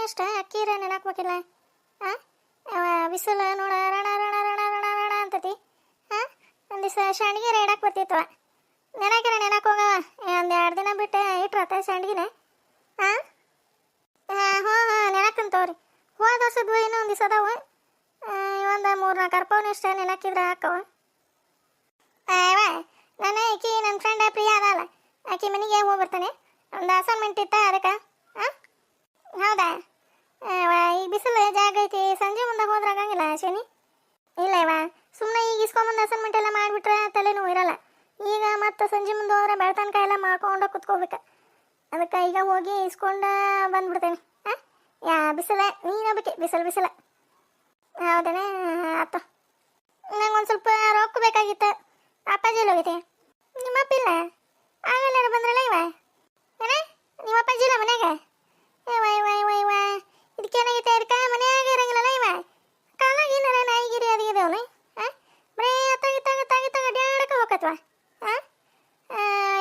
ಇಷ್ಟ ಅಕ್ಕಿರ ನೆನಾಕ್ಬೇಕಿಲ್ಲ. ಹಾಂ ಬಿಸಿಲು ನೋಡ ರಣ ರಣ ರಣ ರಣ ರಣ ಅಂತತಿ. ಹಾಂ ಒಂದು ದಿವಸ ಸಂಡ್ಗಿರ ಇಡಕ್ಕೆ ಬರ್ತಿತ್ವ, ನೆನಾಕಿರ ನೆನಕ್ಕೆ ಹೋಗವ. ಒಂದು 2 ದಿನ ಬಿಟ್ಟು ಇಟ್ರತ್ತ ಸಂಡ್ಗಿನ. ಹಾಂ ಹ್ಞೂ ನೆನಕಂತವ್ರಿ. ಹೋದ ವರ್ಷದ್ವು ಇನ್ನೂ ಒಂದು ದಿವಸ ಅದಾವ. ಒಂದು 3-4 ಅರ್ಪವನ್ನ ಇಷ್ಟ ನೆನಕಿದ್ರೆ ಹಾಕವ. ನಾನು ಆಕಿ ನನ್ನ ಫ್ರೆಂಡ್ ಪ್ರಿಯಾ ಅದಲ್ಲ, ಆಕಿ ಮನೆಗೆ ಹೋಗ್ಬರ್ತಾನೆ. ಒಂದು ಅಸೈನ್ಮೆಂಟ್ ಇತ್ತ ಅದಕ್ಕೆ. ಹಾಂ ಹೌದಾ? ಈಗ ಬಿಸಿಲು ಜಾಗ ಐತಿ, ಸಂಜೆ ಮುಂದೆ ಹೋದ್ರೆ ಆಗಂಗಿಲ್ಲ ಶನಿ. ಇಲ್ಲ ಇವ ಸುಮ್ಮನೆ ಈಗ ಇಸ್ಕೊಂಬಂದು ಅಸೈನ್ಮೆಂಟ್ ಎಲ್ಲ ಮಾಡಿಬಿಟ್ರೆ ತಲೆನೂ ಇರಲ್ಲ. ಈಗ ಮತ್ತೆ ಸಂಜೆ ಮುಂದೆ ಹೋದ್ರೆ ಬೆಳ್ತನಕ ಎಲ್ಲ ಮಾಡ್ಕೊಂಡು ಕುತ್ಕೋಬೇಕು. ಅದಕ್ಕೆ ಈಗ ಹೋಗಿ ಇಸ್ಕೊಂಡು ಬಂದ್ಬಿಡ್ತೇನೆ. ಹಾಂ ಬಿಸಿಲ ನೀನು ಬೇಕೆ ಬಿಸಿಲು. ಹೌದೇನೆ? ಆಯ್ತು. ನಂಗೆ ಒಂದು ಸ್ವಲ್ಪ ರೊಕ್ಕ ಬೇಕಾಗಿತ್ತು. ಅಪ್ಪಾಜಿ ಎಲ್ಲ ಹೋಗೈತೆ? ನಿಮ್ಮ ಅಪ್ಪ ಇಲ್ಲ? ಆಗಲ್ಲ ಬಂದ್ರಲ್ಲ ಇವ ಏನ? ನಿಮ್ಮ ಅಪ್ಪಾಜಿ ಇಲ್ಲ ಮನ್ಯಾಗ? ಇವ ಇದಕ್ಕೇನಾಗೈತೆ? ಅದಕ್ಕೆ ಮನ್ಯಾಗ ಇರಂಗಿಲ್ಲಲ್ಲ ಇವ. ಕಾಲಾಗಿನಾರ ನಾಯಿಗಿರಿ ಅದಿಗಿದವನು. ಹಾಂ ಬರೀ ತಾಗಿ ಅಡ್ಯಾಡಕ್ಕೆ ಹೋಗತ್ವ. ಹಾಂ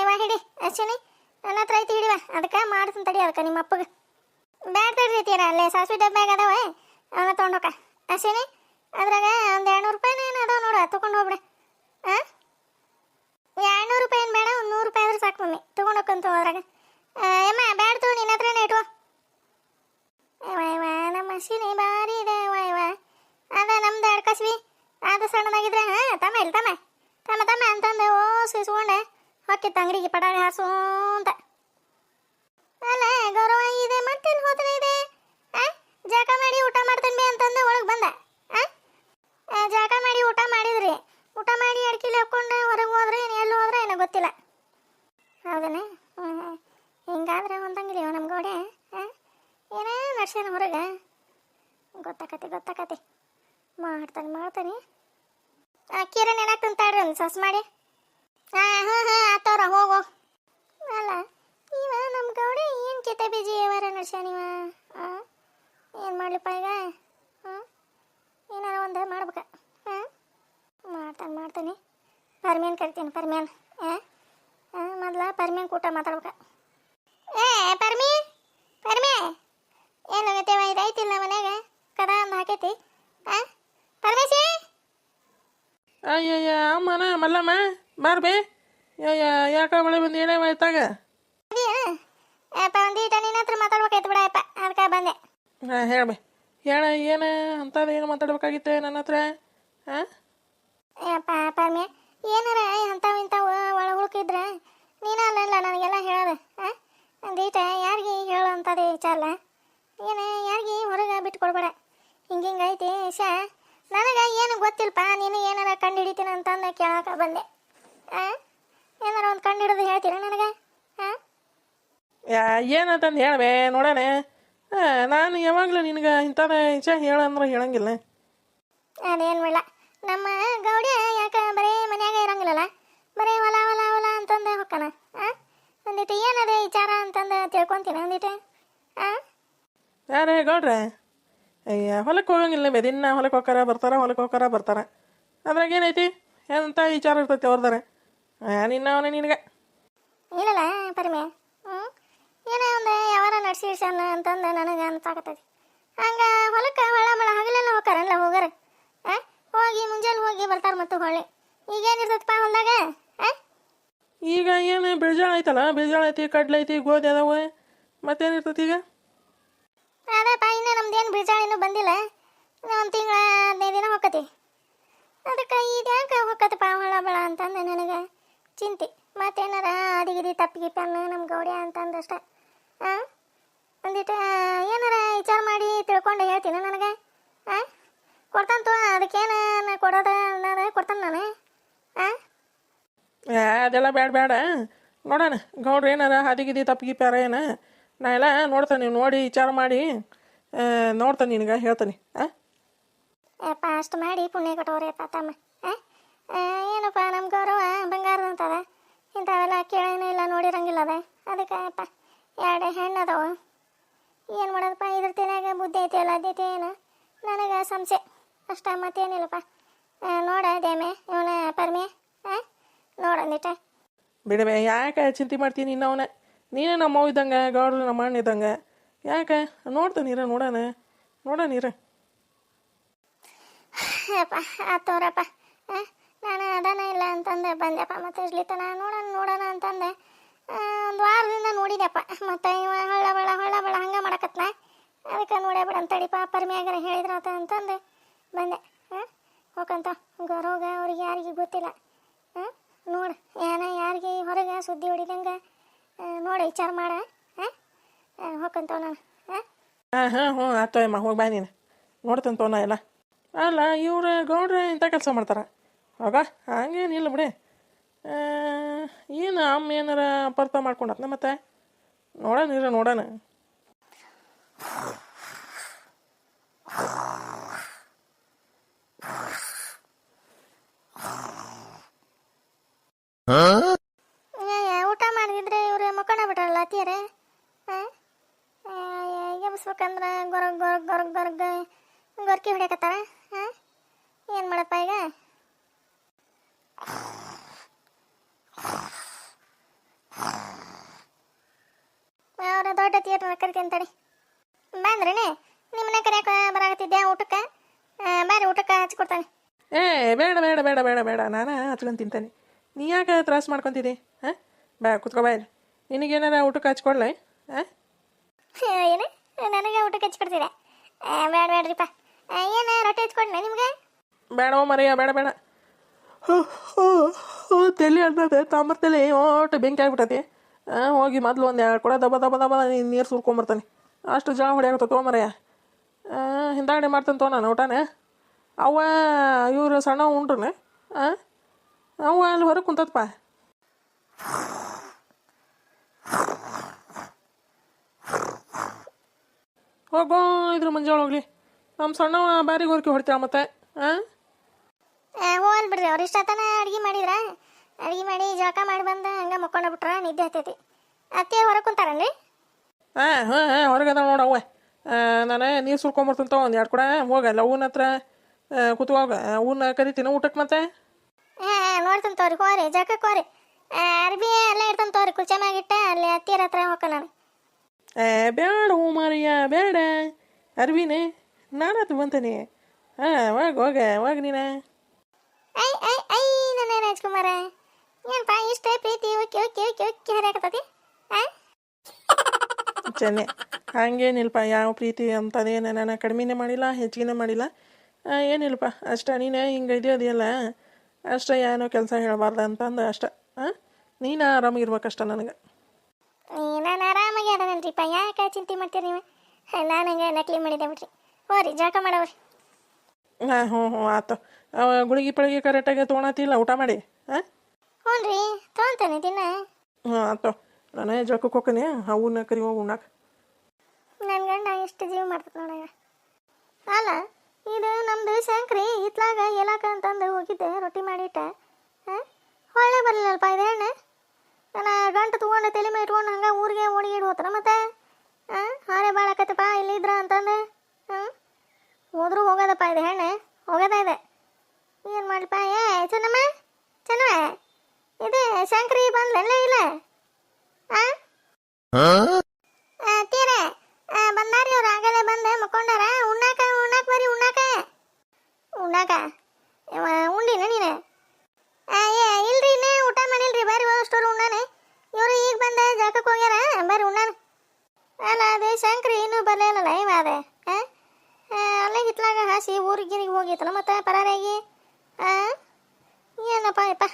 ಇವ ಹಿಡಿ ಅಷ್ಟೇ, ನನ್ನ ಹತ್ರ ಐತಿ ಹಿಡಿವ. ಅದಕ್ಕೆ ಮಾಡ್ತೀನಿ ತಡಿ. ಅದಕ್ಕೆ ನಿಮ್ಮ ಅಪ್ಪಗೆ ಬ್ಯಾಡ್ ತಡಿತೀರ ಅಲ್ಲೇ ಸಾಸಿವೆ ಡಬ್ಬ್ಯಾಗ ಅದಾವ, ಅವನ್ನ ತೊಗೊಂಡೋಕ ಅಷ್ಟೇ. ಅದ್ರಾಗ ಒಂದು 200 ರೂಪಾಯಿನ ಏನು ಅದಾವ ನೋಡು, ತೊಗೊಂಡು ಹೋಗ್ಬಿಡ. ಹಾಂ 200 ರೂಪಾಯಿ ಏನು ಬೇಡ, ಒಂದು 100 ರೂಪಾಯಿ ಆದ್ರೆ ಸಾಕು ಮಮ್ಮಿ, ತೊಗೊಂಡೋಕ್ಕಂತ. ಅದ್ರಾಗ ಎಮ್ಮ ಬ್ಯಾಡ್ ತಗೋ, ನಿನ್ನ ಹತ್ರನೇ ಇಟ್ಕೋ. ನಮ್ಮ ಮಷೀನಿ ಭಾರಿ ಇದೆ. ಅದ ನಮ್ದು ಅಡ್ಕಸ್ವಿ ಅದು ಸಣ್ಣದಾಗಿದ್ರೆ. ಹಾಂ ತಮ್ಮ ಅಂತಂದು ಸಿಸ್ಕೊಂಡೆ ಹೊಕ್ಕಿತ್ತು ಅಂಗಡಿಗೆ ಪಟಾಣಿ ಹಾಸು ಅಂತ. ಅಲ್ಲ ಗೌರವ ಇದೆ ಮತ್ತೇನು ಹೋತನೆ ಇದೆ. ಜಾಕ ಮಾಡಿ ಊಟ ಮಾಡ್ತೇನೆ ಬೇ ಅಂತಂದು ಒಳಗೆ ಬಂದ. ಜಾಕ ಮಾಡಿ ಊಟ ಮಾಡಿದ್ರಿ, ಊಟ ಮಾಡಿ ಅಡ್ಕಿಲಿ ಹಾಕ್ಕೊಂಡು ಹೊರಗೆ ಹೋದ್ರೆ ಎಲ್ಲಿ ಹೋದ್ರೆ ಏನೋ ಗೊತ್ತಿಲ್ಲ. ಹೌದನೇ? ಹಿಂಗಾದ್ರೆ ಹೊಂದಂಗಿಲ್ಲ ನಮ್ಮ ಗೋಡೆ. ಏನೇ ನಡ್ಸ್ಯಾನ ಹೊರಗೆ, ಗೊತ್ತಾಕತಿ ಮಾಡ್ತಾನೆ. ಅಕ್ಕಿರ ನೆನಕ್ತಂತ ತಾಡ್ರಿ ಒಂದು ಸಸ್ ಮಾಡಿ. ಹಾಂ ಆತವ್ರ ಹೋಗು. ಅಲ್ಲ ಇವ ನಮ್ಮ ಗೌಡೆ ಏನು ಕಿತ್ತ ಬೀಜಿ ಯಾವಾರ ನಡ್ಸ್ಯಾನಿವ. ಏನು ಮಾಡ್ಲಿಪ್ಪ ಈಗ? ಏನಾರ ಒಂದು ಮಾಡ್ಬೇಕ. ಮಾಡ್ತಾನೆ. ಪರ್ಮೇನ್ ಕರಿತೀನಿ. ಪರ್ಮೇನ್ ಮೊದಲ ಪರ್ಮೇನ್ ಕೂಟ ಮಾತಾಡ್ಬೇಕ. ಪರ್ಮಿ ಏನಾಗೈತೆ? ಇದೈತಿಲ್ಲ ಮನ್ಯಾಗ ಕದ ಒಂದು ಹಾಕೈತಿ. ಪರಮೇಶಿ ಅಯ್ಯಯ್ಯ ಅಮ್ಮನ ಮಲ್ಲಮ್ಮ ಬಾರ್ಬೇ. ಯಾಕ ಮಳೆ ಬಂದು ಏನೇ ಆಯ್ತಾಗ? ಒಂದೀಟ ನಿನ್ನ ಹತ್ರ ಮಾತಾಡ್ಬೇಕಾಯ್ತು ಬಿಡಪ್ಪ, ಅದಕ್ಕೆ ಬಂದೆ. ಹಾಂ ಹೇಳಬೇ, ಏನು ಅಂತದ ಏನು ಮಾತಾಡ್ಬೇಕಾಗಿತ್ತೆ ನನ್ನ ಹತ್ರ? ಹಾಂ ಪರ್ಮೆ ಏನಾರ ಇಂಥವು ಒಳ ಹುಡುಕಿದ್ರೆ ನೀನು ಅಲ್ಲ ನನಗೆಲ್ಲ ಹೇಳೋದು. ಒಂದೀಟ ಯಾರಿಗೆ ಹೇಳೋ ಅಂಥದ್ದು ವಿಚಾರಲ್ಲ. ಯಾರಿಗೆ ಹೊರಗೆ ಬಿಟ್ಕೊಡ್ಬೇಡ. ಹಿಂಗೈತಿ ಶಾ, ನನಗೆ ಏನು ಗೊತ್ತಿಲ್ಲಪ್ಪ. ನೀನು ಏನಾರ ಕಂಡು ಹಿಡಿತೀನಿ ಅಂತಂದು ಕೇಳಕ್ಕೆ ಬಂದೆ. ಏನಾರ ಒಂದು ಕಂಡು ಹಿಡಿದು ಹೇಳ್ತೀರ ನನಗೆ? ಏನಂತಂದು ಹೇಳಬೇ ನೋಡೋಣ. ನಾನು ಯಾವಾಗಲೂ ನಿನಗೆ ಇಂಥದ ಇಚ್ಛೆ ಹೇಳಂದ್ರೆ ಹೇಳಂಗಿಲ್ಲ. ಅದೇನು ಬೇಡ. ನಮ್ಮ ಗೌಡೆ ಯಾಕೆ ಬರೀ ಮನ್ಯಾಗ ಇರಂಗಿಲ್ಲಲ್ಲ, ಬರೀ ಹೊಲ ಅಂತಂದು ಹೊಕ್ಕನ. ಒಂದಿಟ್ಟು ಏನದೇ ವಿಚಾರ ಅಂತಂದು ತಿಳ್ಕೊತೀನಿ ಒಂದಿಟ್ಟು. ಯಾರೇ ಗೌಡ್ರೆ? ಅಯ್ಯ ಹೊಲಕ್ಕೆ ಹೋಗಂಗಿಲ್ಲ ಬೇ, ದಿನ ಹೊಲಕ್ಕೆ ಹೋಗ್ತಾರ ಬರ್ತಾರ. ಅದ್ರಾಗ ಏನೈತಿ? ಎಂಥ ವಿಚಾರ ಇರ್ತೈತಿ ಅವ್ರದಾರೆ ನಿನ್ನವನೇ ನಿನಗೆ? ಇಲ್ಲಲ್ಲ ಪರಮೆ, ಏನೋ ಒಂದು ಯಾವಾರ ನಡ್ಸಿರ್ಸಣ ಅಂತಂದು ನನಗೆ ಅನ್ಸಾಕತ್ತೈತಿ. ಹಂಗೆ ಹೊಲಕ್ಕೆ ಹೊಳ ಹಗಲೆಲ್ಲ ಹೋಗ್ತಾರಲ್ಲ ಹೋಗಾರ. ಹೋಗಿ ಮುಂಜಾನೆ ಹೋಗಿ ಬರ್ತಾರೆ ಮತ್ತು ಹೊಳ್ಳಿ. ಈಗೇನಿರ್ತೈತಪ್ಪ ಹೊಲ್ದಾಗ? ಈಗ ಏನು ಬಿಳ್ಜಾಳ ಐತಲ್ಲ, ಬಿಳ್ಜಾಳ ಐತಿ, ಕಡ್ಲೆ ಐತಿ, ಗೋಧಿ ಅದಾವ, ಮತ್ತೇನಿರ್ತೈತಿ ಈಗ? ಅದಪ್ಪ ಇನ್ನೂ ನಮ್ದೇನು ಬೀಜ ಇನ್ನೂ ಬಂದಿಲ್ಲ. ಇನ್ನೂ 1 ತಿಂಗಳ 15 ದಿನ ಹೋಗತಿ. ಅದಕ್ಕೆ ಇದ್ಯಾಕೆ ಹೋಗತ್ತಪ್ಪ ಹೊಳ ಅಂತಂದು ನನಗೆ ಚಿಂತೆ. ಮತ್ತೇನಾರ ಅದಿಗಿದಿ ತಪ್ಪಿಗಿಪ್ಪ ನಮ್ಮ ಗೌಡ್ಯ ಅಂತಂದಷ್ಟೆ. ಒಂದಿಟ್ಟು ಏನಾರ ವಿಚಾರ ಮಾಡಿ ತಿಳ್ಕೊಂಡು ಹೇಳ್ತೀನಿ ನನಗೆ. ಕೊಡ್ತಾನಂತು, ಅದಕ್ಕೇನು ಕೊಡೋದು ಅನ್ನೋದು ಕೊಡ್ತಾನೆ ನಾನು. ಅದೆಲ್ಲ ಬೇಡ ನೋಡೋಣ. ಗೌಡ್ರು ಏನಾರ ಹಾದಿಗಿದಿ ತಪ್ಪಿಗಿಪ್ಪಾರ ಏನ ನಾ ಎಲ್ಲ ನೋಡ್ತಾನೆ. ನೀವು ನೋಡಿ ವಿಚಾರ ಮಾಡಿ ನೋಡ್ತಾನೆ, ನಿನಗೆ ಹೇಳ್ತಾನೆ. ಯಪ್ಪ ಅಷ್ಟು ಮಾಡಿ ಪುಣ್ಯ ಕೊಟ್ಟವ್ರಪ್ಪ ತಮ್ಮ. ಏನಪ್ಪ ನಮ್ಮ ಗೌರವ ಬಂಗಾರದ ಅಂತದ, ಇಂಥವೆಲ್ಲ ಕೇಳೇನೂ ಇಲ್ಲ, ನೋಡಿರಂಗಿಲ್ಲ ಅದ. ಅದಕ್ಕೆ ಅಪ್ಪ 2 ಹೆಣ್ಣು ಅದಾವ. ಏನು ಮಾಡೋದಪ್ಪ, ಇದ್ರ ತಿನ್ನಾಗ ಬುದ್ಧಿ ಐತಿ ಎಲ್ಲ ಅದೈತಿ ಏನು ನನಗೆ ಸಂಶಯ ಅಷ್ಟ, ಮತ್ತೇನಿಲ್ಲಪ್ಪ. ನೋಡ ದೇಮೆ ಇವನ ಪರ್ಮೆ, ನೋಡಂದಿಟ್ಟ ಬಿಡಬೇ, ಯಾಕೆ ಚಿಂತೆ ಮಾಡ್ತೀನಿ ಇನ್ನವನ? ನೀನು ನಮ್ಮವ್ ಇದ್ದಂಗೆ, ಗೌಡ್ರು ನಮ್ಮ ಅಣ್ಣ ಇದ್ದಂಗೆ. ಯಾಕೆ ನೋಡ್ತಾನೀರ ನೋಡೋಣ ನೋಡೋಣೀರ. ಯಪ್ಪ ಆತೋರಪ್ಪ. ನಾನು ಅದಾನ ಇಲ್ಲ ಅಂತಂದೆ ಬಂದೆಪ್ಪ. ಮತ್ತೆ ಇರ್ಲಿತನ ನೋಡೋಣ ಅಂತಂದೆ. ಒಂದು ವಾರದಿಂದ ನೋಡಿದೆಪ್ಪ. ಮತ್ತೆ ಇವ ಹೊಳ್ಳ ಬಳ ಹಂಗೆ ಮಾಡಕತ್ನ. ಅದಕ್ಕೆ ನೋಡೇ ಬಿಡ ಅಂತಡಿಪ್ಪ ಪರ್ಮಿಯಾಗರ ಹೇಳಿದ್ರಾತ ಅಂತಂದೆ ಬಂದೆ. ಹೋಗಂತ ರೋಗ ಅವ್ರಿಗೆ ಯಾರಿಗೆ ಗೊತ್ತಿಲ್ಲ. ನೋಡು ಯಾರಿಗೆ ಹೊರಗೆ ಸುದ್ದಿ ಹೊಡಿದಂಗೆ ನೋಡಿ ವಿಚಾರ ಮಾಡ. ಹೋಗಂತವ ನಾನು. ಹ್ಞೂ ಆಯ್ತು ಅಮ್ಮ ಹೋಗಿ ಬಾ ನೀನು ನೋಡ್ತಂತವ ನಾ ಎಲ್ಲ. ಅಲ್ಲ ಇವ್ರು ಗೌಡ್ರೆ ಇಂಥ ಕೆಲಸ ಮಾಡ್ತಾರೆ ಹೋಗ ಹಂಗೇನಿಲ್ಲ ಬಿಡಿ. ಏನು ಅಮ್ಮ ಏನಾರ ಅಪಾರ್ಥ ಮಾಡ್ಕೊಂಡತ್ನ ಮತ್ತೆ ನೋಡೋಣ. ಊಟ ಮಾಡಿದ್ರೆ ಇವ್ರು ಮಕ್ಕಳ ಬಿಟ್ರಲ್ಲ ಅತ್ತಿಯರೇ. ಎಬ್ಸ್ಬೇಕಂದ್ರೆ ಗೊರಗ್ ಗೊರ್ಕಿ ಹೊಡ್ಯಾಕತ್ತಾರ. ಏನು ಮಾಡಪ್ಪ ಈಗ? ಅವ್ರ ದೊಡ್ಡ ಥಿಯೇಟರ್ ಕರಿಕಂತಾಡಿ ಬಂದ್ರೇನೆ. ನಿಮ್ಮನ್ನ ಕರೆಯಕ ಬರಾಕತ್ತಿದ್ದೆ ಊಟಕ್ಕೆ. ಬೇರೆ ಊಟಕ್ಕೆ ಹಚ್ಕೊಡ್ತಾನೆ. ಬೇಡ ನಾನು ಹಚ್ಕೊಂಡು ತಿಂತಾನೆ. ನೀ ಯಾಕೆ ತ್ರಾಸ ಮಾಡ್ಕೊತಿದ್ದಿ? ಬಾ ಕುತ್ಕೋ ಬಾ. ನಿನಗೇನಾರ ಊಟಕ್ಕೆ ಹಚ್ಕೊಡ್ಲ? ಏನು ನನಗೆ ಊಟಕ್ಕೆ ಹಚ್ಕೊಡ್ತೀರ? ಬೇಡ್ರಿಪ್ಪ. ಏನು ರೊಟ್ಟಿ ಹಚ್ಕೊಡ್ನ ನಿಮ್ಗೆ? ಬೇಡ ಮರೆಯ ಬೇಡ. ತಲೆ ಅಂತದೆ ತಾಂಬರ್ತಲೆ ಒಟ್ಟು ಬೆಂಕಿ ಆಗ್ಬಿಟ್ಟತಿ. ಹೋಗಿ ಮೊದಲು ಒಂದು 2 ಕೊಡ ದಬ ನೀರು ಸುರ್ಕೊಂಬರ್ತಾನೆ. ಅಷ್ಟು ಜಳ ಹೊಡೆಯಾಗತ್ತ ತೊಗೊಂಬರಯ್ಯ. ಹಿಂದಾಗಡೆ ಮಾಡ್ತಾನೆ ತೋ ನಾನು ಊಟನೇ. ಅವ ಇವರು ಸಣ್ಣ ಉಂಡ್ರನೆ. ಅವ ಅಲ್ಲಿ ಹೊರಗೆ ಕುಂತದಪ್ಪ. ಹೋಗೋ ಇದ್ರ ಮುಂಜಾಳೆ ಹೋಗ್ಲಿ. ನಮ್ಮ ಸಣ್ಣವ ಬಾರಿಗೆ ಹೊರಕೆ ಹೊಡ್ತಾಳ ಮತ್ತೆ. ಹೋಲ್ ಬಿಡ್ರಿ. ಅವ್ರು ಇಷ್ಟತನ ಅಡ್ಗೆ ಮಾಡಿದ್ರ ಅಡ್ಗೆ ಮಾಡಿ ಜಳಕ ಮಾಡಿ ಬಂದ ಹಂಗೆ ಮಕ್ಕೊಂಡ ಬಿಟ್ರ ನಿದ್ದೆ ಹತ್ತೈತಿ. ಅತ್ತೆ ಹೊರಗೆ ಕುಂತಾರನ್ರಿ? ಹೊರಗದ ನೋಡವ್ವ. ನಾನು ನೀರು ಸುರ್ಕೊಂಬರ್ತಂತ ಒಂದು 2 ಕೊಡ ಹೋಗಲ್ಲ ಅವನ ಹತ್ರ ಕೂತ್ಕೋಗ. ಅವನ್ನ ಕರಿತೀನಿ ಊಟಕ್ಕೆ ಮತ್ತೆ. ನೋಡ್ತಾನೆ ತೋರಿ ಹೋರಿ ಜಳಕಕ್ಕೆ ಹೋರಿ. ಅರ್ಬಿ ಎಲ್ಲ ಇಡ್ತಾನೆ ತೋರಿ ಕುರ್ಚೆ ಮ್ಯಾಗಿಟ್ಟ ಅಲ್ಲಿ ಅತ್ತಿಯರ ಹತ್ರ ಹೋಗ ನಾನು. ಬೇಡ ಮಾರಿಯ ಬೇಡ ಅರ್ವಿನೇ ನಾನದು ಬಂತಾನೆ. ಹೋಗ ನೀನು. ಐ ನನ್ನ ರಾಜ್ಕುಮಾರ ಏನಪ್ಪ ಇಷ್ಟ ಪ್ರೀತಿ ಓಕೆ ಹರಿಯಾಕತ್ತತಿ? ಚೆನ್ನೆ ಹಂಗೇನಿಲ್ಪ. ಯಾವ ಪ್ರೀತಿ ಅಂತದೇನು ನಾನು ಕಡಿಮೆನೇ ಮಾಡಿಲ್ಲ ಹೆಚ್ಚಿಗೆ ಮಾಡಿಲ್ಲ. ಏನಿಲ್ಲಪ್ಪ ಅಷ್ಟ. ನೀನು ಹಿಂಗೆ ಇದೆಯಲ್ಲ ಅಷ್ಟ. ಏನೋ ಕೆಲಸ ಹೇಳಬಾರ್ದು ಅಂತಂದು ಅಷ್ಟ. ನೀನು ಆರಾಮಾಗಿರ್ಬೇಕಷ್ಟ ನನಗೆ. ನಾನು ಆರಾಮಾಗಿ ಅದನಲ್ರಿಪ್ಪ. ಯಾಕೆ ಚಿಂತೆ ಮಾಡ್ತೀರಿ ನೀವು? ನಾನು ಹಂಗೆ ನಕಲಿ ಮಾಡಿದೆ ಬಿಡ್ರಿ. ಹೋರಿ ಜಳಕ ಮಾಡವ್ರಿ. ಹ್ಞೂ ಆತು. ಗುಳಿಗೆ ಪಳಿಗೆ ಕರೆಕ್ಟಾಗಿ ತೊಗೊಳತಿಲ್ಲ ಊಟ ಮಾಡಿ. ಹ್ಞೂ ರೀ ತೊಗೊಂತಾನೆ ದಿನ. ಆತು. ನಾನೇ ಜಳಕಕ್ಕೆ ಹೋಗ್ತೀನಿ. ಅವನ್ನ ಕರಿ ಹೋಗಿ ಉಣ್ಣಾಕ. ನನ್ನ ಗಂಡ ಎಷ್ಟು ಜೀವ ಮಾಡ್ತದೆ ನೋಡಗ. ಅಲ್ಲ ಇದು ನಮ್ದು ಶಂಕ್ರಿ ಇತ್ಲಾಗ ಏಲಾಕ ಅಂತಂದು ಹೋಗಿದ್ದೆ ರೊಟ್ಟಿ ಮಾಡಿಟ್ಟ. ಹೊಳ್ಳೆ ಬರಲಿಲ್ಲಲ್ಪ ಇದು ಹೆಣ್ಣು. ನಾನು ಗಂಟು ತೊಗೊಂಡು ತಲೆ ಮೇಲೆ ಇಟ್ಕೊಂಡು ಹಂಗೆ ಊರಿಗೆ ಓಡಿಗಿಡ್ ಹೋತಾನ ಮತ್ತೆ. ಹಾರೆ ಭಾಳ ಆಕತ್ತಪ್ಪ ಇಲ್ಲಿದ್ರ ಅಂತಂದು. ಹೋದ್ರೂ ಹೋಗೋದಪ್ಪ ಇದು ಹೆಣ್ಣು ಹೋಗೋದ ಇದೆ. ಏನು ಮಾಡಲಿಪ್ಪ? ಚೆನ್ನಮ್ಮ ಇದು ಶಂಕ್ರಿ ಬಂದ್ಲೆಲ್ಲ ಇಲ್ಲ? ತೀರೆ ಬಂದಾರಿ ಅವ್ರು ಆಗಲೇ ಬಂದೆ ಮಕ್ಕೊಂಡಾರ. ಉಣ್ಣಾಕ ಬರ್ರಿ ಉಣ್ಣಾಕ ಉಂಡಿನ ನೀನು? ಇಲ್ರಿ ಇನ್ನೇ ಊಟ ಮಾಡಿಲ್ರಿ. ಬರ್ರಿ ಹೋದಷ್ಟೋರು ಉಣ್ಣಾನೆ. ಇವರು ಈಗ ಬಂದ ಜಳಕಕ್ಕೆ ಹೋಗ್ಯಾರ. ಬರ್ರಿ ಉಣ್ಣಾನ. ಅಲ್ಲ ಅದೇ ಶಂಕ್ರಿ ಇನ್ನೂ ಬರಲಿಲ್ಲಲ್ಲ ಇವ ಅದೇ. ಅಲ್ಲೇ ಹಿತ್ಲಾಗ ಹಾಸಿ ಊರಿಗಿರಿಗೆ ಹೋಗಿತ್ತಲ್ಲ ಮತ್ತೆ ಪರಾರಾಗಿ. ಏನಪ್ಪ ಯಪ್ಪ.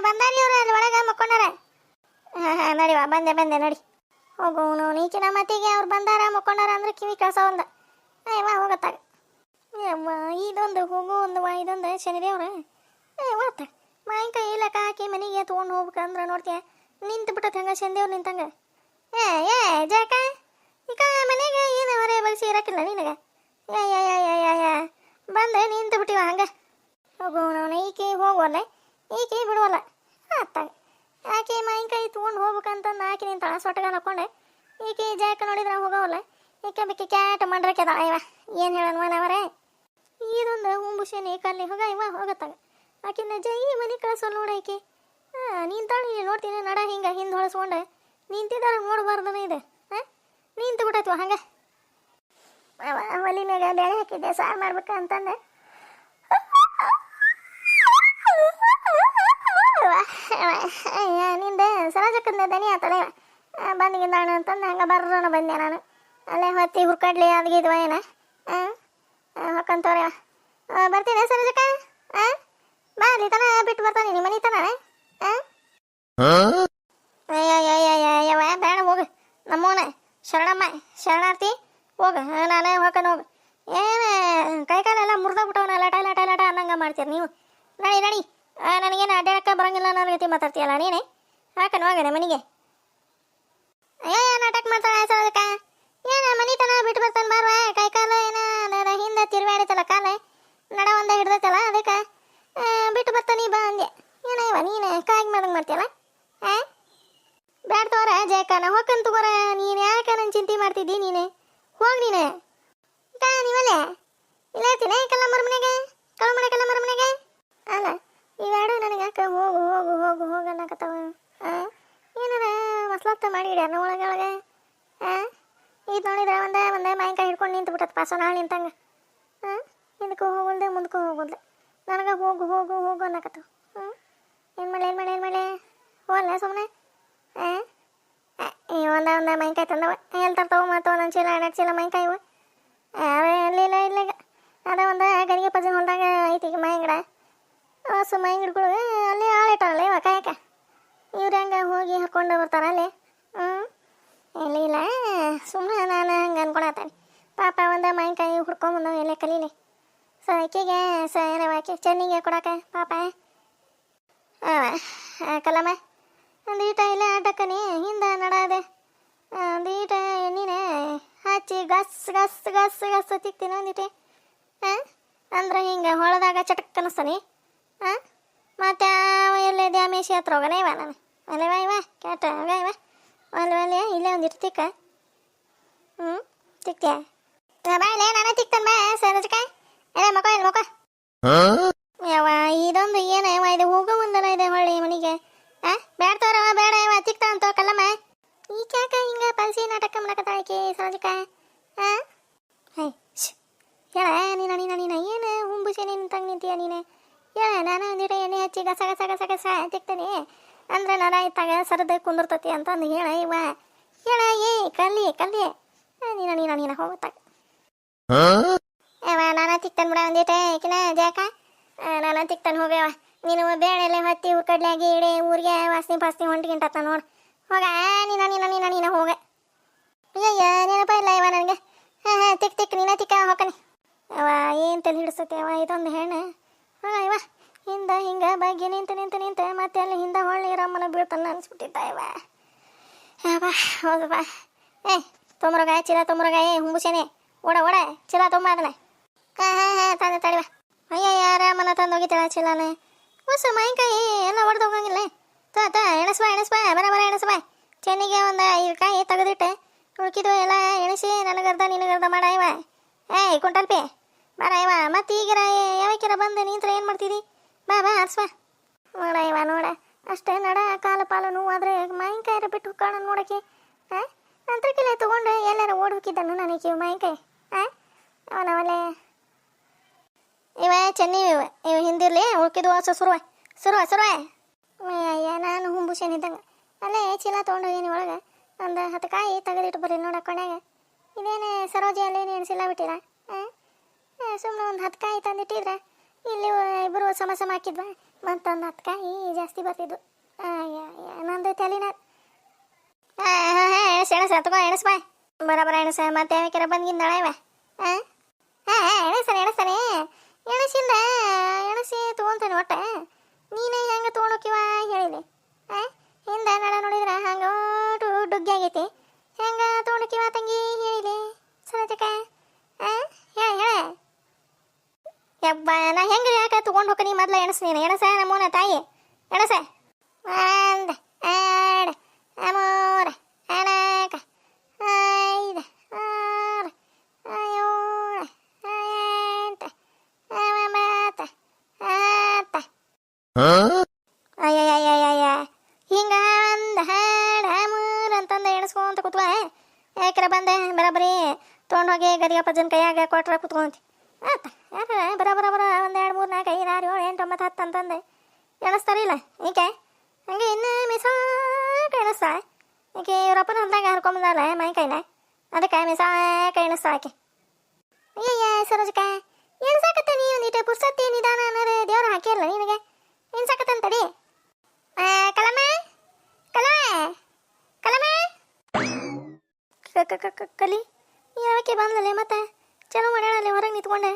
ಬಂದಾರಿ ಅವ್ರು ಅಲ್ಲಿ ಒಳಗೆ ಮಕ್ಕೊಂಡಾರ. ನಡಿವಾ ಬಂದೆ ನಡಿ ಹೋಗು. ನೀಚಿನ ಮತ್ತಿಗೆ ಅವ್ರು ಬಂದಾರ ಮಕ್ಕೊಂಡಾರ ಅಂದ್ರೆ ಕಿವಿ ಕಳ್ಸೋವಂದ. ಹೋಗತ್ತಾಗ ಇದೊಂದು ಹೋಗು ಒಂದು ಇದೊಂದು ಶನಿದೇವ್ರ ಓದ್ತ ಮಾವಿನಕಾಯಿ ಇಲ್ಲಕ್ಕ ಹಾಕಿ ಮನೆಗೆ ತೊಗೊಂಡು ಹೋಗ್ಬೇಕಂದ್ರೆ ನೋಡ್ತೀಯ ನಿಂತು ಬಿಟ್ಟತ್ ಹಂಗೆ ಶನಿದೇವ್ರು ನಿಂತಂಗೆ. ಜಾಕ ಈಗ ಮನೆಗೆ ಏನು ಹೊರೆ ಬಗ್ಸಿ ಇರಕ್ಕಿಲ್ಲ ನಿನಗೆ. ಬಂದೆ ನಿಂತು ಬಿಟ್ಟಿವ ಹಂಗೆ. ಹೋಗು ಈಕೆ ಹೋಗುವಲ್ಲ ಈಕೆ ಬಿಡುವಲ್ಲ. ಆತಾಗ ಆಕೆ ಮಾವಿನಕಾಯಿ ತೊಗೊಂಡು ಹೋಗ್ಬೇಕಂತಂದು ಆಕೆ ನಿಂತಾಳ ಸೊಟ್ಟಗಾಲ ಹಾಕೊಂಡೆ. ಈಕೆ ಜಾಕ ನೋಡಿದ್ರೆ ಹೋಗವಲ್ಲ. ಈಕೆ ಬೇಕಿ ಕ್ಯಾಟ ಮಂಡ್ರಕ್ಕೆ ಅದಾಳ. ಏನು ಹೇಳೋಣ ನಾವರೇ. ಇದೊಂದು ಹುಂಬುಷೇನೆ ಕಲ್ಲಿ ಹೋಗತ್ತಾಗ ಆಕಿನ ಜೈ ಮನೆ ಕಳಿಸೋಲ್ಲ ನೋಡ ಈಕೆ. ನಿಂತಾಳು ನೋಡ್ತೀನಿ ನಡ ಹಿಂಗೆ ಹಿಂದೆ ಹೊಳಸ್ಕೊಂಡೆ ನಿಂತಿದ್ದಾರ ನೋಡಬಾರ್ದನ ಇದೆ. ಆಯ್ತು ಹಂಗೆ ಒಲಿ ಮ್ಯಾಗ ಬೇಳೆ ಹಾಕಿದ್ದೆ ಸಾರು ಮಾಡ್ಬೇಕು ಅಂತಂದೆ ನಿಂದ ಸರೋಜಕ್ಕಂದ ದನಿ ಆತಳೆ ಬಂದಿಗಿಂದಾಣ ಅಂತಂದು ಹಂಗೆ ಬರ್ರೋಣ ಬಂದೆ ನಾನು ಅಲ್ಲೇ ಹೊತ್ತಿ ಹುರ್ಕಡ್ಲಿ ಅದ್ಗಿದ್ವ ಏನ ಹೊಕ್ಕಂತವ್ರೆ ಬರ್ತೀನಿ ಸರೋಜಕ್ಕ ಬಾ ಅಲ್ಲಿ ತನ ಬಿಟ್ಟು ಬರ್ತಾನೆ ನಿಮ್ಮ ಮನೆ ತನ ಅಯ್ಯಯ್ಯಯ್ಯವ ಬೇಡ ಹೋಗು ನಮ್ಮವನ ಶರಣಮ್ಮ ಶರಣಾರ್ಥಿ ಹೋಗು ನಾನೇ ಹೊಕ್ಕನ ಹೋಗು ಏನು ಕೈ ಕಾಲೆಲ್ಲ ಮುರಿದೋಗ್ಬಿಟ್ಟವನ ಲಟ ಲಟ ಲಟ ಅನ್ನಂಗೆ ಮಾಡ್ತೀರಿ ನೀವು ನಡಿ ನಡಿ ನನಗೇನು ಅಡ್ಡಾಡಕ್ಕೆ ಬರೋಂಗಿಲ್ಲ ಅನ್ನೋ ರೀತಿ ಮಾತಾಡ್ತೀಯಲ್ಲ ನೀನೇ ಹಾಕನ ಹೋಗನೆ ಮನೆಗೆ ಅಯ್ಯೋ ನಾಟಕ ಮಾಡ್ತಾಳೆ ಸರೋದಕ್ಕ ಏನು ಮನೆ ತನ ಬಿಟ್ಟು ಬರ್ತಾನೆ ಬಾರ್ವಾ ಕೈ ಕಾಲು ಏನ ಹಿಂದೆ ತಿರುವಾಡಿತಲ್ಲ ಕಾಲ ನಡ ಒಂದೇ ಹಿಡ್ದೈತಲ್ಲ ಅದಕ್ಕೆ ಬಿಟ್ಟು ಬರ್ತಾನೆ ಬಾ ಅಂದೆ ಏನಯ್ಯವ ನೀನು ಕಾಗಿ ಮಾಡ್ದಂಗೆ ಮಾಡ್ತೀಯಲ್ಲ ಬ್ಯಾಡ ತಗೋರ ಜಯಕ್ಕ ನಾ ಹೋಗ್ಕಂತ ತಗೋರ ನೀನು ಯಾಕೆ ನನ್ನ ಚಿಂತೆ ಮಾಡ್ತಿದ್ದಿ ನೀನು ಹೋಗಿ ನೀನು ನೀವಲ್ಲೇ ಇಲ್ಲ ಇರ್ತೀನಿ ಕಲ್ಲಮ್ಮರ ಮನೆಗೆ ಕಲ್ಲಮ್ಮರ ಮನೆಗೆ ಅಲ್ಲ ಇವೆರಡು ನನಗೆ ಯಾಕೆ ಹೋಗು ಹೋಗು ಹೋಗು ಹೋಗು ಅನ್ನಕತ್ತವ ಏನಾರ ಮಸ್ಲತ್ತ ಮಾಡಿಡ್ಯಾರ ಒಳಗೆ ಒಳಗೆ ಇದು ನೋಡಿದ್ರೆ ಒಂದೇ ಮಾವಿನಕಾಯಿ ಹಿಡ್ಕೊಂಡು ನಿಂತು ಬಿಟ್ಟತ್ ಸೊ ನಾಳೆ ನಿಂತಂಗೆ ಇದಕ್ಕೂ ಹೋಗಲ್ದೆ ಮುಂದಕ್ಕೂ ಹೋಗಲ್ದೆ ನನಗೆ ಹೋಗು ಹೋಗು ಹೋಗು ಅನ್ನಕತ್ತವ ಏನು ಮಾಡಲಿ ಹೋಗಲ್ಲ ಸುಮ್ಮನೆ ಒಂದ ಮಾವಿನಕಾಯಿ ತಂದವ ಎಲ್ಲಿ ತರ್ತಾವ ಮತ್ತು ಒಂದೊಂದು ಚೀಲ 2 ಚೀಲ ಮಾವಿನಕಾಯಿ ಇಲ್ಲ ಈಗ ಅದೇ ಒಂದು ಗಡಿಗೆ ಪಜನ್ ಹೊಲ್ದಾಗ ಐತಿ ಈಗ ಮಾವಿನ ಗಿಡ ಹೊಸ ಮಾವಿನ ಗಿಡಗಳು ಅಲ್ಲಿ ಆಳಿಟ್ಟಾರಲ್ಲ ಇವ ಕಾಯಕ ಇವ್ರು ಹೆಂಗೆ ಹೋಗಿ ಹಾಕ್ಕೊಂಡು ಬರ್ತಾರ ಅಲ್ಲಿ ಇಲ್ಲ ಸುಮ್ಮನೆ ನಾನು ಹಂಗೆ ಅನ್ಕೊಳತ್ತೇನೆ ಪಾಪ ಒಂದು ಮಾವಿನಕಾಯಿ ಹುಡ್ಕೊಂಬಂದವ ಎಲ್ಲೇ ಕಲೀಲಿ ಸೊ ಆಕೆಗೆ ಏನವ ಆಕೆ ಚೆನ್ನಿಗೆ ಕೊಡಕ್ಕೆ ಪಾಪ ಕಲ್ಲಮ್ಮ ಒಂದೀಟ ಇಲ್ಲ ಅಡ್ಡಕ್ಕನಿ ಹಿಂದೆ ನಡದೆ ಒಂದೀಟ ಎಣ್ಣೆನೆ ಹಚ್ಚಿ ಗಸ್ ಗಸ್ ಗಸ್ ಗಸ್ ತಿಕ್ತೀನಿ ಒಂದಿಟ್ಟೆ ಅಂದ್ರೆ ಹಿಂಗೆ ಹೊಳದಾಗ ಚಟಕ್ ಅನಿಸ್ತಾನೆ ಮತ್ತೆ ಎಲ್ಲೇ ದ್ಯಾಮೇಶಿ ಹತ್ರ ಹೋಗೋಣ ಇವ ನಾನು ಅಲ್ಲೇವಾ ಇವ ಕೇಟ ಹೋಗ ಇವ ಅಲ್ವಲ್ಲೇ ಇಲ್ಲೇ ಒಂದಿಟ್ಟು ತಿಕ್ಕ ತಿಕ್ತೀಯ ಬಾಯ್ಲೆ ನಾನೇ ತಿಕ್ತಾನೆ ಬಾ ಸರೋಜಕ ಮಕ ಇಲ್ಲಿ ಮಕ ಯಾವ ಇದೊಂದು ಏನವ ಇದು ಹೋಗೋ ಮುಂದಲ್ಲ ಇದೆ ಹೊಳ್ಳಿ ಮನೆಗೆ ಬೇಡ ತೋರವ ಬೇಡ ಇವ ತಿಕ್ತಾ ಅಂತ ಕಲ್ಲಮ್ಮ ಈ ಕ್ಯಾಕ ಹಿಂಗ ಪಲ್ಸಿ ನಾಟಕ ಮಾಡಕತ್ತಾಳಕಿ ಸರೋಜಕ ಹೇಳ ನೀನ ಏನು ಹುಂಬುಸಿ ನಿಂತಂಗೆ ನಿಂತೀಯ ನೀನು ಹೇಳ ನಾನು ಒಂದಿಟ ಎಣ್ಣೆ ಹಚ್ಚಿ ಗಸ ಗಸ ಗಸ ಗಸ ತಿಕ್ತೀನಿ ಅಂದ್ರೆ ನರ ಇತ್ತಾಗ ಸರದು ಕುಂದಿರ್ತತಿ ಅಂತಂದು ಹೇಳ ಇವ ಹೇಳ ಕಲ್ಲಿ ನೀನ ಹೋಗುತ್ತಾಗ ನಾನು ತಿಕ್ತಾನೆ ಬಿಡ ಒಂದಿಟ ಏಕಿನ ಜಾಕ ನಾನು ತಿಕ್ತಾನೆ ಹೋಗ್ಯವ ನೀನು ಬೇಳೆಲ್ಲ ಹೊತ್ತಿ ಹುರ್ಕಡ್ಲಾಗಿ ಇಡೀ ಊರಿಗೆ ವಾಸನೆ ಪಾಸ್ನೆ ಹೊಂಟಿಗಿಂಟ ನೋಡು ಹೋಗ ನೀನ ಹೋಗ ಅಯ್ಯಯ್ಯ ನೆನಪ ಇಲ್ಲ ಇವ ನನಗೆ ತಿಕ್ ನೀನ ತಿಕ್ಕ ಹೋಗನಿ ಅವ ಏನು ತಲೆ ಹಿಡಿಸ್ತತಿ ಅವ ಇದೊಂದು ಹೆಣ್ಣು ಹೋಗ ಇವ ಹಿಂದೆ ಹಿಂಗೆ ಬಗ್ಗೆ ನಿಂತು ಮತ್ತೆ ಅಲ್ಲಿ ಹಿಂದೆ ಹೊಳ್ಳಿ ರಮ್ಮನ ಬೀಳ್ತಾನೆ ಅನ್ಸ್ಬಿಟ್ಟಿದ್ದ ಇವ ಹೌದಪ್ಪ ತೊಂಬರಗ ಚೀಲ ತೊಂಬರಗ ಹುಂಬುಸೇನೆ ಓಡ ಚೀಲ ತೊಂಬ ಅದನ್ನ ತಂದೆ ತಡಿವ ಅಯ್ಯಯ್ಯ ರಾಮನ ತಂದು ಹೋಗಿದ್ದಾಳ ಚೀಲನೆ ಹೊಸ ಮಾವಿನಕಾಯಿ ಎಲ್ಲ ಹೊಡೆದು ಹೋಗಂಗಿಲ್ಲ ಎಣಸ್ಬಾ ಬರ ಎಣಸ್ಬಾ ಚೆನ್ನಿಗೆ ಒಂದು 5 ಕಾಯಿ ತೆಗೆದಿಟ್ಟೆ ಉಳ್ಕಿದ್ದು ಎಲ್ಲ ಎಣಿಸಿ ನನಗರ್ಧ ನಿನಗರ್ಧ ಮಾಡ ಇವ ಕುಂಟಲ್ಪಿ ಬರ ಇವ ಮತ್ತೆ ಈಗಿರ ಯಾವಕ್ಕಿರ ಬಂದು ನಿಂತ್ರ ಏನು ಮಾಡ್ತಿದ್ದಿ ಬಾ ಹರ್ಸ್ಬಾ ನೋಡ ಇವ ನೋಡ ಅಷ್ಟೇ ನಡ ಕಾಲು ಪಾಲು ನೋವಾದ್ರೆ ಮಾವಿನಕಾಯಿ ಬಿಟ್ಟು ಹೋಗೋಣ ನೋಡಕ್ಕೆ ನಂತರಕ್ಕಿಲ್ಲ ತೊಗೊಂಡು ಎಲ್ಲಾರ ಓಡಿ ಹೋಗಿದ್ದನು ನನಗೆ ಮಾವಿನಕಾಯಿ ಅವನವಲ್ಲೇ ಇವ ಚೆನ್ನಿ ಇವ ಹಿಂದಿರ್ಲಿ ಉಳ್ಕಿದ್ದು ಹೊಸ ಸುರುವ ಅಯ್ಯ ನಾನು ಹುಂಬುಸೇನಿದ್ದಂಗೆ ಅಲ್ಲೇ ಚೀಲ ತೊಗೊಂಡೋಗೀನಿ ಒಳಗೆ ಒಂದು 10 ಕಾಯಿ ತೆಗೆದಿಟ್ಟು ಬರ್ರಿ ನೋಡಕ್ಕೊಂಡಾಗ ಇದೇನೇ ಸರೋಜಿ ಅಲ್ಲೇನು ಎಣಿಸಿಲ್ಲ ಬಿಟ್ಟಿರ ಸುಮ್ಮನೆ ಒಂದು 10 ಕಾಯಿ ತಂದಿಟ್ಟಿದ್ರೆ ಇಲ್ಲಿ ಇಬ್ಬರು ಸಮ ಹಾಕಿದ್ವ ಮತ್ತೊಂದು 10 ಕಾಯಿ ಜಾಸ್ತಿ ಬರ್ತಿದ್ವು ನಂದು ತಲೆನ ಎಣಸ ತಗೋ ಎಣಸ್ಬಾ ಬರ ಎಣಸ ಮತ್ತೆ ಯಾವಕ್ಕಿರ ಬಂದ್ಗಿಂದಾಳ ಇವ ಎಣಸ್ತಾನೆ ಎಣಸಿ ತೊಗೊಂತಾನೆ ಒಟ್ಟೆ ನೀನೇ ಹೆಂಗೆ ತೊಗೊಂಡೋಕಿವ ಹೇಳಿದೆ ಹಿಂದೆ ನಡ ನೋಡಿದ್ರೆ ಹಂಗೆ ಓಟು ಡುಗ್ಗಿ ಆಗೈತಿ ಹೆಂಗೆ ತೊಗೊಂಡೋಕಿವ ತಂಗಿ ಹೇಳಿದೆ ಸರೋಜಕ್ಕ ಹೇಳ ಯಬ್ಬ ನಾ ಹೆಂಗೆ ಯಾಕೆ ತೊಗೊಂಡು ಹೋಗಿ ಮೊದಲು ಎಣಸ ನೀನು ಎಣಸ ನಮ್ಮೋನ ತಾಯಿ ಎಣಸ 1 2 3 4 5 6 7 8 ಅಯ್ಯಯ್ಯಯ್ಯಯ್ಯ ಹಿಂಗ 1 2 3 ಅಂತಂದು ಎಣಸ್ಕೊಂತ ಕೂತ್ವ ಯಾಕ್ರ ಬಂದೆ ಬರೋಬ್ಬರಿ ತೊಗೊಂಡೋಗಿ ಗದಿಗಪ್ಪಜ್ಜನ ಕೈಯಾಗ ಕೊಟ್ರೆ ಕುತ್ಕೊಂತಿ ಆತ ಯಾರ ಬರೋಬರ ಒಂದು 2 3 4 5 6 7 8 9 10 ಅಂತಂದೆ ಎಣಿಸ್ತಾರಿಲ್ಲ ಈಕೆ ಹಂಗೆ ಇನ್ನೂ ಮಿಸಾಕ ಎಣಿಸ್ತಾ ಈಕೆ ಇವರಪ್ಪನ ಹೊಲ್ದಾಗ ಹರ್ಕೊಂಬಂದಲ್ಲ ಮೈ ಕೈನ ಅದಕ್ಕೆ ಮಿಸಾಕ ಎಣಿಸ್ತಾ ಆಕೆ ಅಯ್ಯಯ್ಯ ಸರೋಜಕ್ಕ ಎಣ್ಸಾಕತ್ತೆ ನೀ ಒಂದಿಟ್ಟು ಪುರ್ಸತ್ತಿ ನಿಧಾನ ಅನ್ನೋದು ದೇವ್ರು ಹಾಕಿರಲ್ಲ ನಿನಗೆ ಎಣ್ಸಾಕತ್ತಂತ ತಡಿ ಕಲಮೆ ಕಲಮೆ ಕಲಮೆ ಕಲಿ ಯಾಕೆ ಬಂದಲ್ಲೇ ಮತ್ತೆ ಚಲೋ ಮಾಡ್ಯಾಳಲ್ಲಿ ಹೊರಗೆ ನಿಂತ್ಕೊಂಡೆ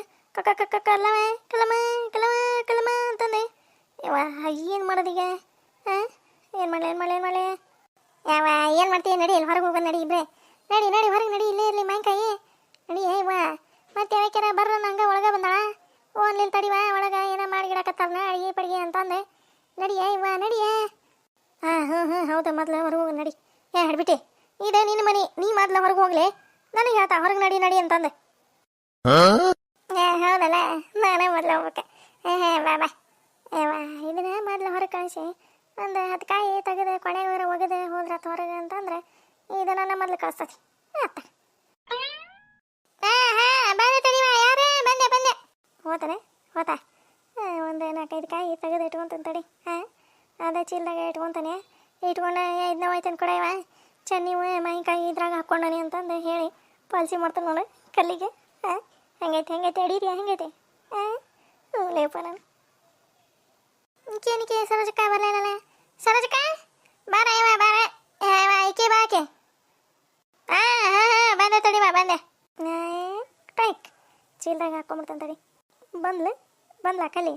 ಕಲಮೆ ಕಲಮೆ ಕಲಮೆ ಕಲಮ ಅಂತಂದೆ ಯವ್ವ ಏನು ಮಾಡೋದೀಗ ಹಾಂ ಏನು ಮಾಡಲಿ ಯಾವ ಏನು ಮಾಡ್ತೀಯ ನಡಿ ಇಲ್ಲಿ ಹೊರಗೆ ಹೋಗೋದು ನಡಿ ಇಬ್ಬರೇ ನಡಿ ಹೊರಗೆ ನಡಿ ಇಲ್ಲೇ ಇರಲಿ ಮಾವಿನಕಾಯಿ ನಡಿ ಏವ ಮತ್ತೆ ಯಾವ್ಯಾರ ಬರ್ರ ನಂಗೆ ಒಳಗೆ ಬಂದಾಳ ಓನ್ಲಿನ್ ತಡಿವಾ ಒಳಗೆ ಏನೋ ಮಾಡಿಗಿಡಕತ್ತಾರನ ಅಡಿಗೆ ಪಡಿಗೆ ಅಂತಂದೆ ನಡಿಯೇ ಇವ ನಡಿಯೇ ಹಾಂ ಹೌದಾ ಮೊದಲು ಹೊರಗೆ ಹೋಗಿ ನಡಿ ಹಿಡ್ಬಿಟ್ಟೆ ಇದೆ ನಿನ್ನ ಮನೆ ನೀ ಮೊದಲು ಹೊರಗೆ ಹೋಗ್ಲಿ ನನಗೆ ಹೇಳ್ತಾ ಹೊರಗೆ ನಡಿ ಅಂತಂದೆ ಹೌದಲ್ಲ ನಾನೇ ಮೊದಲು ಹೋಗ್ಬೇಕೆ ಬಾ ಇದನ್ನ ಮೊದಲು ಹೊರಗೆ ಕಳಿಸಿ ಒಂದು 10 ಕಾಯಿ ತೆಗೆದು ಕೊನೆಗೆ ಒಗೆದು ಹೋದ್ರತ್ತ ಹೊರಗೆ ಅಂತಂದ್ರೆ ಇದು ನನ್ನ ಮೊದಲು ಕಳಿಸ್ತತಿ ಅತ್ತ ಬಂದೆ ತಡಿವಾ ಯಾರೇ ಬಂದೆ ಹೋತಾ ಒಂದು 4-5 ಕಾಯಿ ತೆಗೆದು ಇಟ್ಕೊಂತಾನೆ ತಡಿ ಅದೇ ಚೀಲದಾಗ ಇಟ್ಕೊತಾನೆ ಇಟ್ಕೊಂಡು ಇದನ್ನ ಹೋಯ್ತಾನೆ ಕೊಡೆಯವ ಚೆನ್ನಿ ಮಾವಿನಕಾಯಿ ಇದ್ರಾಗ ಹಾಕ್ಕೊಂಡಾನೆ ಅಂತಂದು ಹೇಳಿ ಪಾಲಿಸಿ ಮಾಡ್ತಾನೆ ನೋಡು ಕಲ್ಲಿಗೆ ಹೆಂಗೈತೆ ಅಡೀರಿ ಹೆಂಗೈತೆ ಲೇಪ ನಾನು ಕೇನಿಕೆ ಸರೋಜಕ್ಕ ಬರಲಿಲ್ಲ ಸರೋಜಕ್ಕ ಬಾರ ಈಕೆ ಬಾಕೆ ಬಂದೆ ತಡಿವಾ ಬಂದೆ ಟೈಕ್ ಚೀಲದಾಗ ಹಾಕ್ಕೊಂಬಿಡ್ತಾನೆ ತಡಿ ಬಂದ್ಲಾ ಕಲಿ